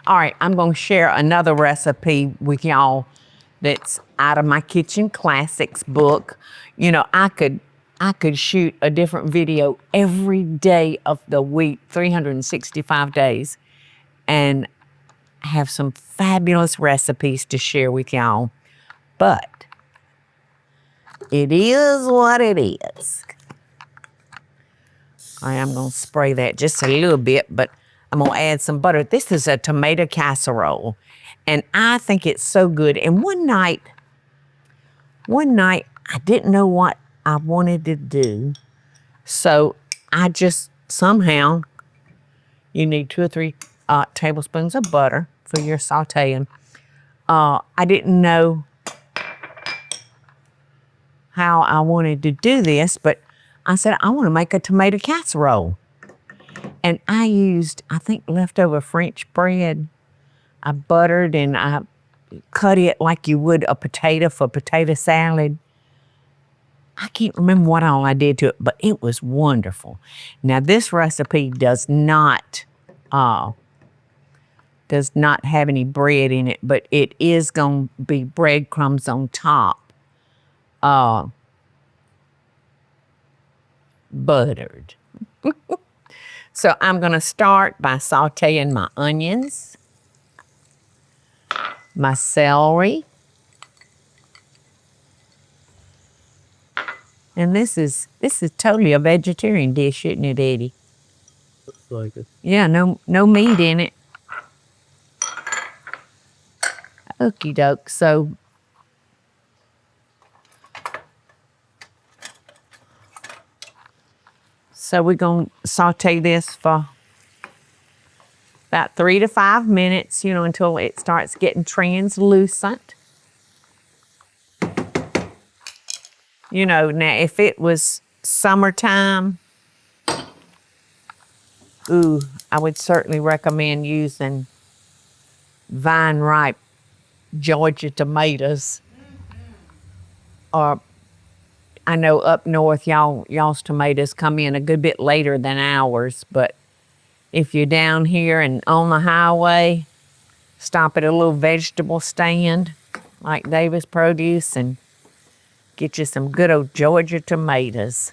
All right, I'm going to share another recipe with y'all that's out of my Kitchen Classics book. You know, I could shoot a different video every day of the week, 365 days, and have some fabulous recipes to share with y'all. But it is what it is. I am going to spray that just a little bit, but I'm going to add some butter. This is a tomato casserole, and I think it's so good. And one night, I didn't know what I wanted to do, so I just somehow, you need 2 or 3 tablespoons of butter for your sauteing. I didn't know how I wanted to do this, but I said, I want to make a tomato casserole. And I used, I think, leftover French bread. I buttered and I cut it like you would a potato for potato salad. I can't remember what all I did to it, but it was wonderful. Now, this recipe does not have any bread in it, but it is going to be breadcrumbs on top, buttered. So I'm going to start by sauteing my onions, my celery, and this is totally a vegetarian dish, isn't it, Eddie? Looks like it. Yeah, no meat in it. Okie doke. So we're going to saute this for about 3 to 5 minutes, you know, until it starts getting translucent. You know, now if it was summertime, I would certainly recommend using vine ripe Georgia tomatoes. Or I know up north, y'all's tomatoes come in a good bit later than ours, but if you're down here and on the highway, stop at a little vegetable stand like Davis Produce and get you some good old Georgia tomatoes.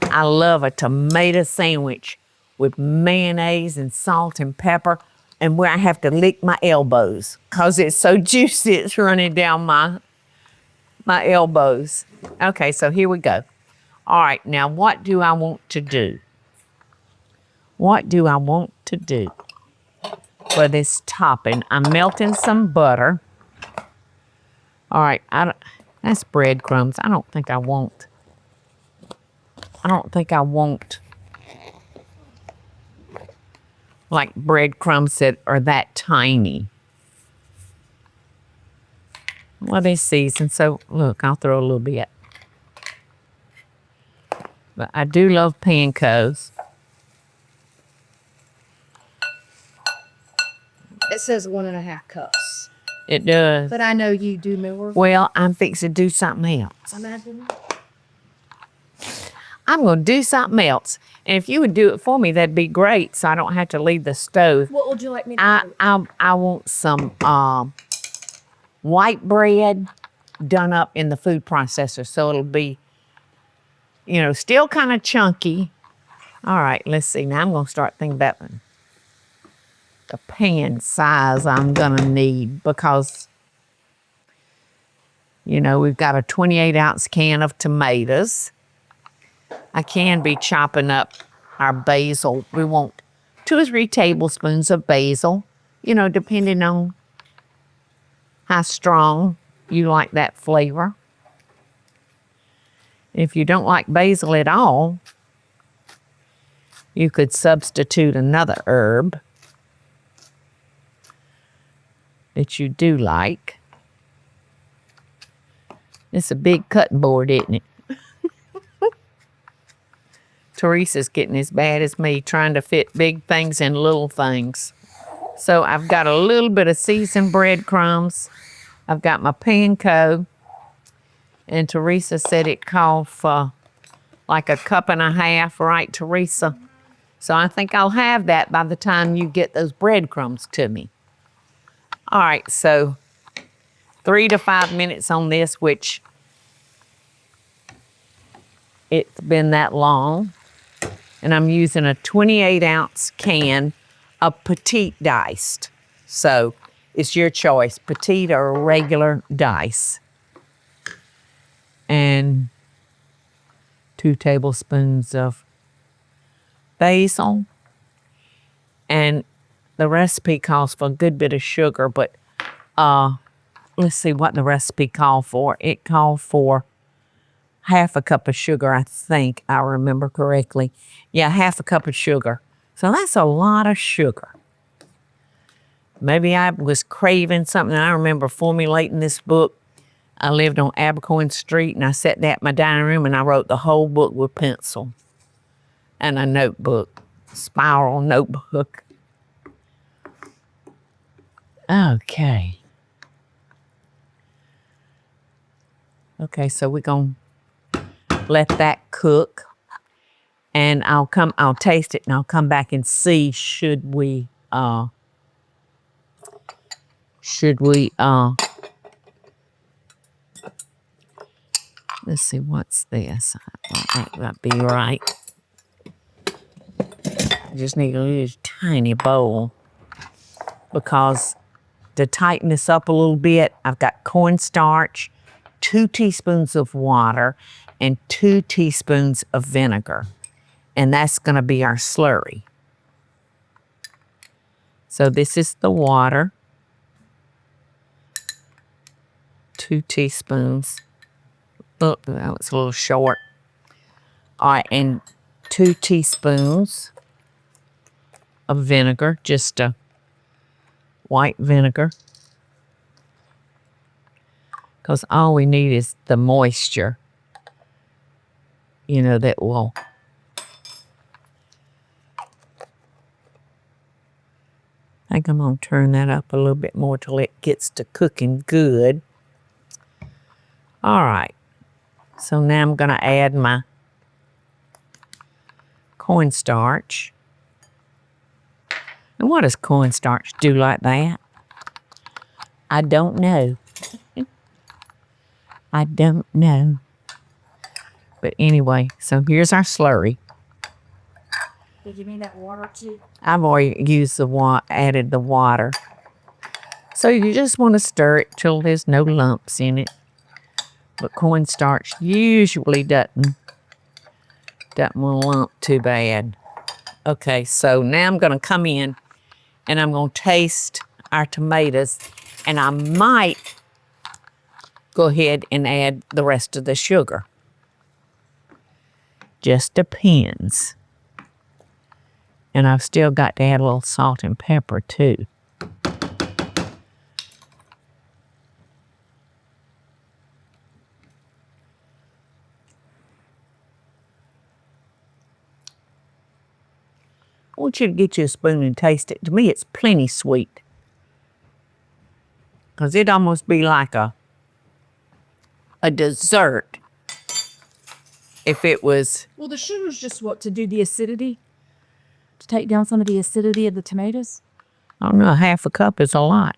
I love a tomato sandwich with mayonnaise and salt and pepper, and where I have to lick my elbows because it's so juicy, it's running down my elbows. Okay, so here we go. All right, now what do I want to do? What do I want to do for this topping? I'm melting some butter. All right, that's breadcrumbs. I don't think I want like breadcrumbs that are that tiny. Well, they seasoned, so look, I'll throw a little bit. But I do love pancos. It says 1.5 cups. It does. But I know you do more. Well, I'm fixing to do something else. Imagine. I'm going to do something else. And if you would do it for me, that'd be great, so I don't have to leave the stove. What would you like me to do? I want some white bread done up in the food processor, so it'll be, you know, still kind of chunky. All right, let's see. Now I'm going to start thinking about the pan size I'm going to need because, you know, we've got a 28-ounce can of tomatoes. I can be chopping up our basil. We want 2 or 3 tablespoons of basil, you know, depending on how strong you like that flavor. If you don't like basil at all, you could substitute another herb that you do like. It's a big cutting board, isn't it? Teresa's getting as bad as me, trying to fit big things in little things. So I've got a little bit of seasoned breadcrumbs. I've got my panko. And Teresa said it called for like 1.5 cups, right, Teresa? So I think I'll have that by the time you get those breadcrumbs to me. All right, so 3 to 5 minutes on this, which it's been that long. And I'm using a 28-ounce can of petite diced. So it's your choice, petite or regular dice. And 2 tablespoons of basil. And the recipe calls for a good bit of sugar, but let's see what the recipe called for. It called for half a cup of sugar, I think I remember correctly. Yeah, half a cup of sugar. So that's a lot of sugar. Maybe I was craving something. I remember formulating this book. I lived on Abercorn Street, and I sat there at my dining room, and I wrote the whole book with pencil and a notebook, spiral notebook. Okay. Okay, so we're going to let that cook, and I'll taste it, and I'll come back and see should we let's see, what's this? That might be right. I just need a little tiny bowl because to tighten this up a little bit, I've got cornstarch, 2 teaspoons of water, and 2 teaspoons of vinegar. And that's going to be our slurry. So this is the water. 2 teaspoons. Oh, that was a little short. All right, and 2 teaspoons of vinegar, just a white vinegar. Because all we need is the moisture, that will. I think I'm going to turn that up a little bit more till it gets to cooking good. All right. So now I'm going to add my cornstarch. And what does cornstarch do like that? I don't know. I don't know. But anyway, so here's our slurry. Did you mean that water too? I've already used added the water. So you just want to stir it till there's no lumps in it. But cornstarch usually doesn't lump too bad. Okay, so now I'm going to come in and I'm going to taste our tomatoes, and I might go ahead and add the rest of the sugar. Just depends. And I've still got to add a little salt and pepper too. I want you to get you a spoon and taste it. To me, it's plenty sweet. Because it'd almost be like a dessert if it was. Well, the sugar's just what, to do the acidity? To take down some of the acidity of the tomatoes? I don't know, half a cup is a lot.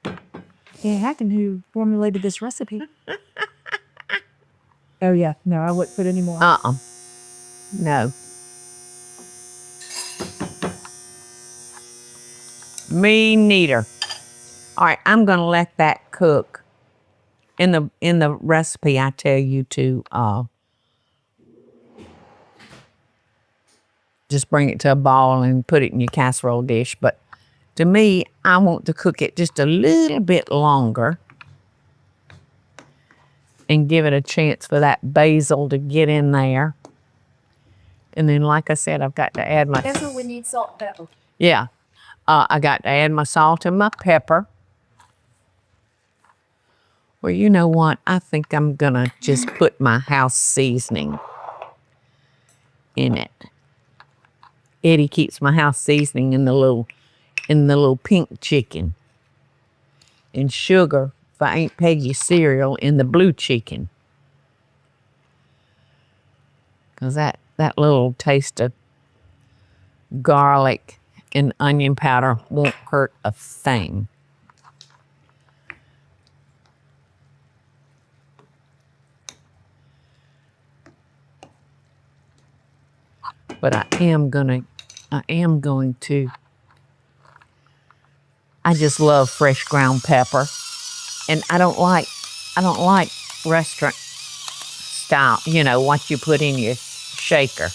Yeah, Hacken, who formulated this recipe. Oh, yeah. No, I wouldn't put any more. No. Me neither. All right, I'm going to let that cook. In the recipe, I tell you to just bring it to a boil and put it in your casserole dish. But to me, I want to cook it just a little bit longer and give it a chance for that basil to get in there. And then, like I said, I've got to add my. That's when we need salt and pepper. Yeah. I got to add my salt and my pepper. Well, you know what? I think I'm going to just put my house seasoning in it. Eddie keeps my house seasoning in the little pink chicken. And sugar for Aunt Peggy cereal in the blue chicken. Because that little taste of garlic and onion powder won't hurt a thing. But I am going to, I just love fresh ground pepper. And I don't like restaurant style, you know, what you put in your shaker.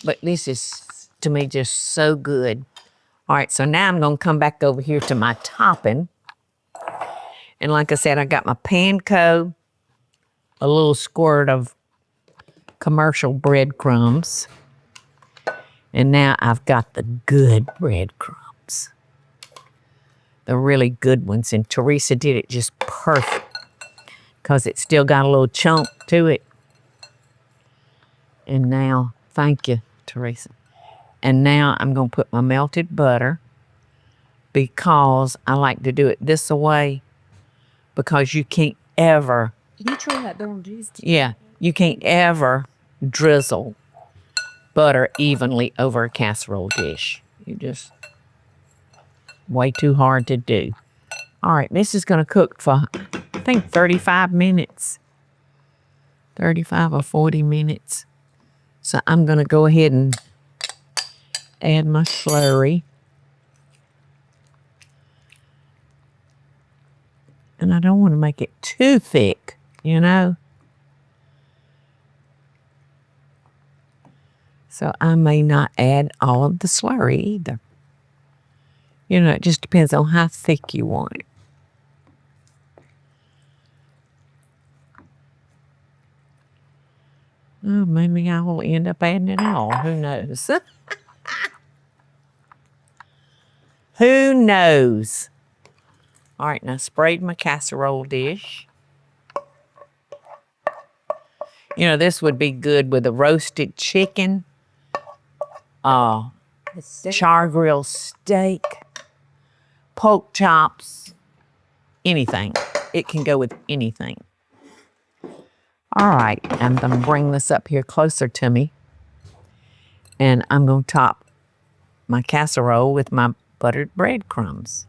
But this is, to me, just so good. All right, so now I'm going to come back over here to my topping. And like I said, I got my panko, a little squirt of commercial breadcrumbs. And now I've got the good breadcrumbs. The really good ones. And Teresa did it just perfect because it still got a little chunk to it. And now, thank you, Teresa. And now I'm going to put my melted butter because I like to do it this way because you can't ever. You try that Don G's too. Yeah, you can't ever drizzle butter evenly over a casserole dish. You just, way too hard to do. All right, this is going to cook for, I think, 35 minutes. 35 or 40 minutes. So I'm going to go ahead and add my slurry. And I don't want to make it too thick, you know. So I may not add all of the slurry either. You know, it just depends on how thick you want it. Oh, maybe I will end up adding it all. Who knows? Who knows? All right, now I sprayed my casserole dish. You know, this would be good with a roasted chicken, char grilled steak, pork chops, anything. It can go with anything. All right, I'm going to bring this up here closer to me. And I'm going to top my casserole with my buttered breadcrumbs.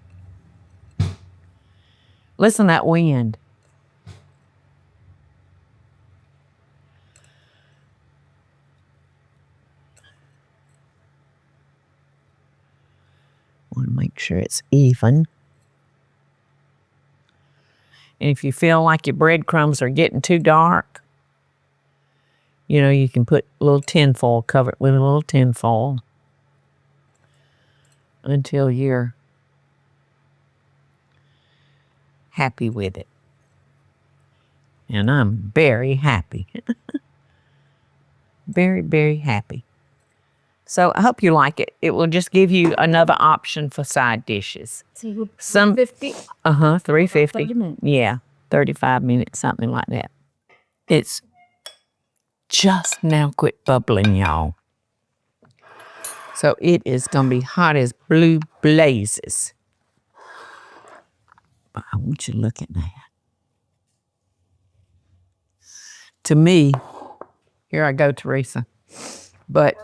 Listen to that wind. Want to make sure it's even. And if you feel like your breadcrumbs are getting too dark, you know, you can put a little tinfoil, cover it with a little tinfoil until you're happy with it. And I'm very happy. Very, very happy. So I hope you like it. It will just give you another option for side dishes. So Some 50? 350. 30 minutes. Yeah, 35 minutes, something like that. It's just now quit bubbling, y'all. So it is going to be hot as blue blazes. But I want you to look at that. To me, here I go, Teresa. But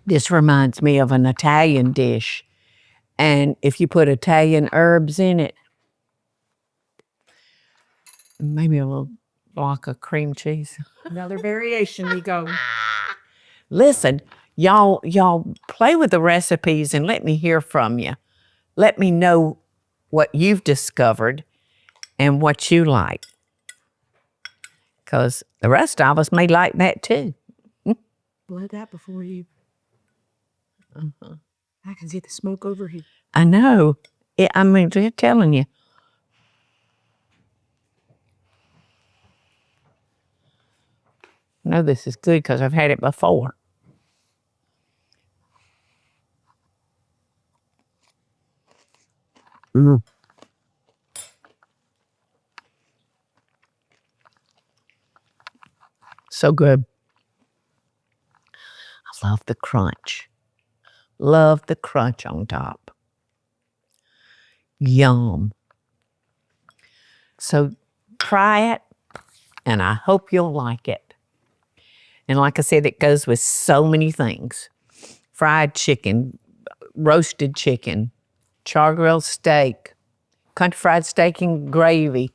this reminds me of an Italian dish. And if you put Italian herbs in it, maybe a little block of cream cheese. Another variation we go. Listen, y'all play with the recipes and let me hear from you. Let me know what you've discovered and what you like. Because the rest of us may like that too. Blow that before you. I can see the smoke over here. I know. I mean, they're telling you. I know this is good because I've had it before. So good. I love the crunch. Love the crunch on top. Yum. So try it, and I hope you'll like it. And like I said, it goes with so many things. Fried chicken, roasted chicken, char grilled steak, country fried steak and gravy,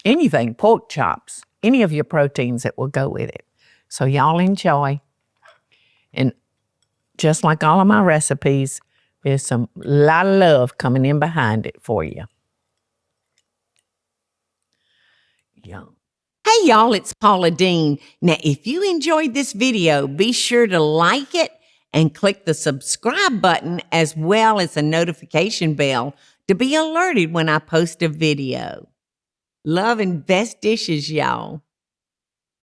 anything, pork chops, any of your proteins that will go with it. So y'all enjoy. And just like all of my recipes, there's some lot of love coming in behind it for you. Yum. Hey y'all, it's Paula Deen. Now, if you enjoyed this video, be sure to like it and click the subscribe button as well as the notification bell to be alerted when I post a video. Love and best dishes, y'all.